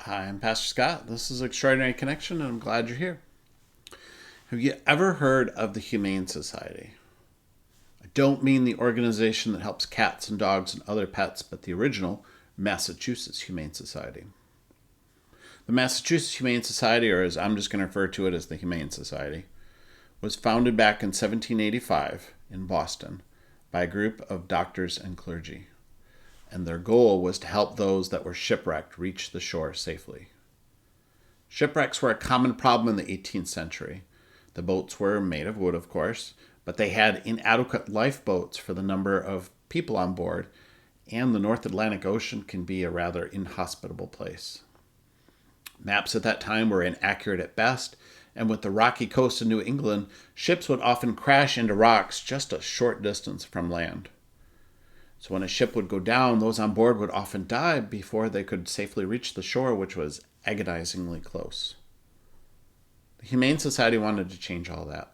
Hi, I'm Pastor Scott. This is Extraordinary Connection, and I'm glad you're here. Have you ever heard of the Humane Society? I don't mean the organization that helps cats and dogs and other pets, but the original Massachusetts Humane Society. The Massachusetts Humane Society, or as I'm just going to refer to it as the Humane Society, was founded back in 1785 in Boston by a group of doctors and clergy. And their goal was to help those that were shipwrecked reach the shore safely. Shipwrecks were a common problem in the 18th century. The boats were made of wood, of course, but they had inadequate lifeboats for the number of people on board, and the North Atlantic Ocean can be a rather inhospitable place. Maps at that time were inaccurate at best, and with the rocky coast of New England, ships would often crash into rocks just a short distance from land. So when a ship would go down, those on board would often die before they could safely reach the shore, which was agonizingly close. The Humane Society wanted to change all that.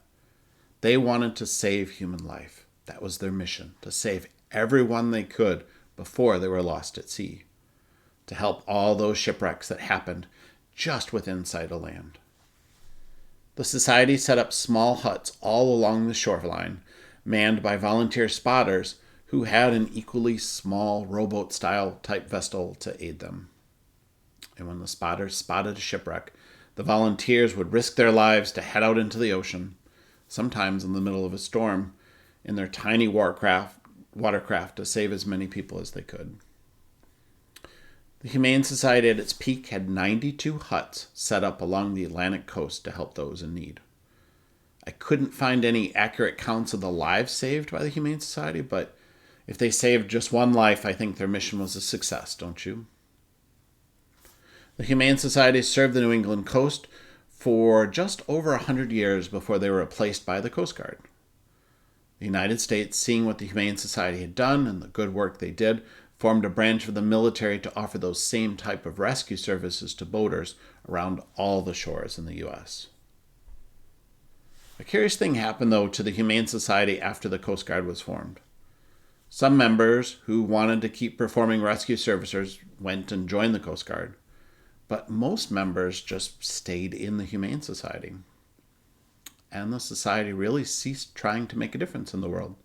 They wanted to save human life. That was their mission, to save everyone they could before they were lost at sea, to help all those shipwrecks that happened just within sight of land. The society set up small huts all along the shoreline, manned by volunteer spotters who had an equally small rowboat-style type vessel to aid them. And when the spotters spotted a shipwreck, the volunteers would risk their lives to head out into the ocean, sometimes in the middle of a storm, in their tiny watercraft to save as many people as they could. The Humane Society at its peak had 92 huts set up along the Atlantic coast to help those in need. I couldn't find any accurate counts of the lives saved by the Humane Society, but if they saved just one life, I think their mission was a success, don't you? The Humane Society served the New England coast for just over 100 years before they were replaced by the Coast Guard. The United States, seeing what the Humane Society had done and the good work they did, formed a branch of the military to offer those same type of rescue services to boaters around all the shores in the U.S. A curious thing happened, though, to the Humane Society after the Coast Guard was formed. Some members who wanted to keep performing rescue services went and joined the Coast Guard, but most members just stayed in the Humane Society. And the society really ceased trying to make a difference in the world.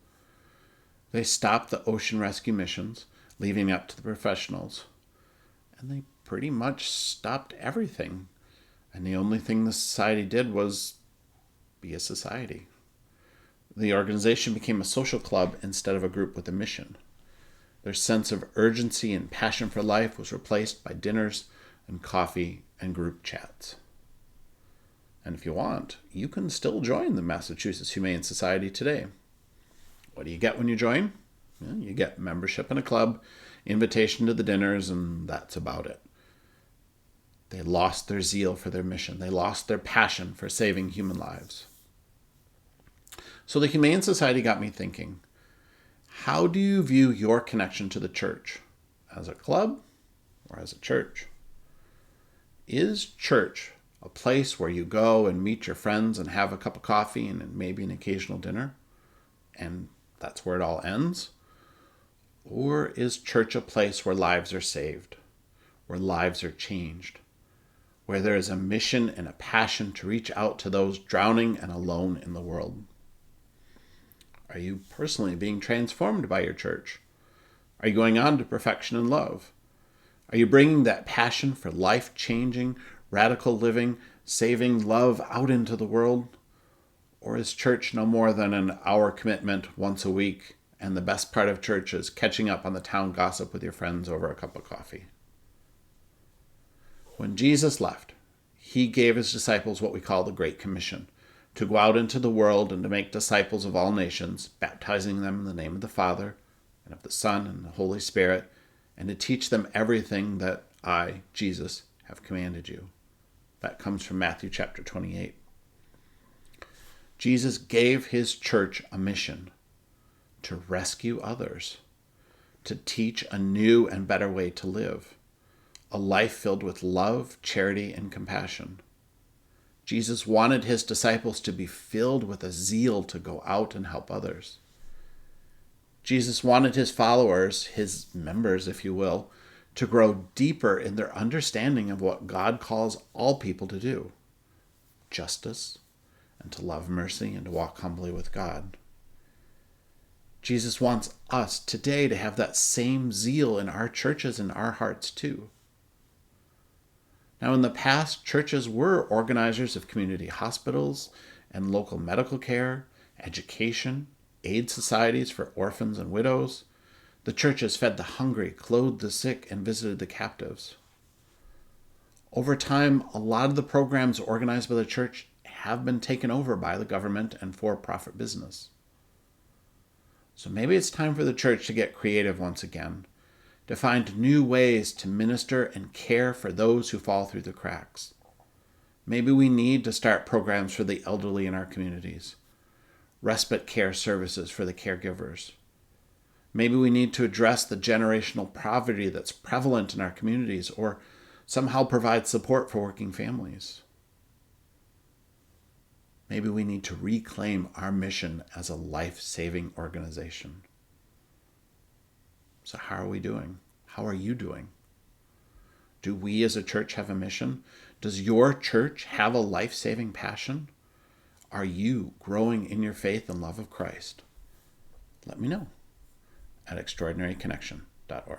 They stopped the ocean rescue missions, leaving it up to the professionals. And they pretty much stopped everything. And the only thing the society did was be a society. The organization became a social club instead of a group with a mission. Their sense of urgency and passion for life was replaced by dinners and coffee and group chats. And if you want, you can still join the Massachusetts Humane Society today. What do you get when you join? Well, you get membership in a club, invitation to the dinners, and that's about it. They lost their zeal for their mission. They lost their passion for saving human lives. So the Humane Society got me thinking, how do you view your connection to the church? As a club or as a church? Is church a place where you go and meet your friends and have a cup of coffee and maybe an occasional dinner, and that's where it all ends? Or is church a place where lives are saved, where lives are changed, where there is a mission and a passion to reach out to those drowning and alone in the world? Are you personally being transformed by your church? Are you going on to perfection and love? Are you bringing that passion for life-changing, radical living, saving love out into the world? Or is church no more than an hour commitment once a week, and the best part of church is catching up on the town gossip with your friends over a cup of coffee? When Jesus left, he gave his disciples what we call the Great Commission, to go out into the world and to make disciples of all nations, baptizing them in the name of the Father, and of the Son, and the Holy Spirit, and to teach them everything that I, Jesus, have commanded you. That comes from Matthew chapter 28. Jesus gave his church a mission to rescue others, to teach a new and better way to live, a life filled with love, charity, and compassion. Jesus wanted his disciples to be filled with a zeal to go out and help others. Jesus wanted his followers, his members, if you will, to grow deeper in their understanding of what God calls all people to do: justice, and to love mercy, and to walk humbly with God. Jesus wants us today to have that same zeal in our churches and our hearts too. Now, in the past, churches were organizers of community hospitals and local medical care, education, aid societies for orphans and widows. The churches fed the hungry, clothed the sick, and visited the captives. Over time, a lot of the programs organized by the church have been taken over by the government and for-profit business. So maybe it's time for the church to get creative once again, to find new ways to minister and care for those who fall through the cracks. Maybe we need to start programs for the elderly in our communities, respite care services for the caregivers. Maybe we need to address the generational poverty that's prevalent in our communities, or somehow provide support for working families. Maybe we need to reclaim our mission as a life-saving organization. So how are we doing? How are you doing? Do we as a church have a mission? Does your church have a life-saving passion? Are you growing in your faith and love of Christ? Let me know at extraordinaryconnection.org.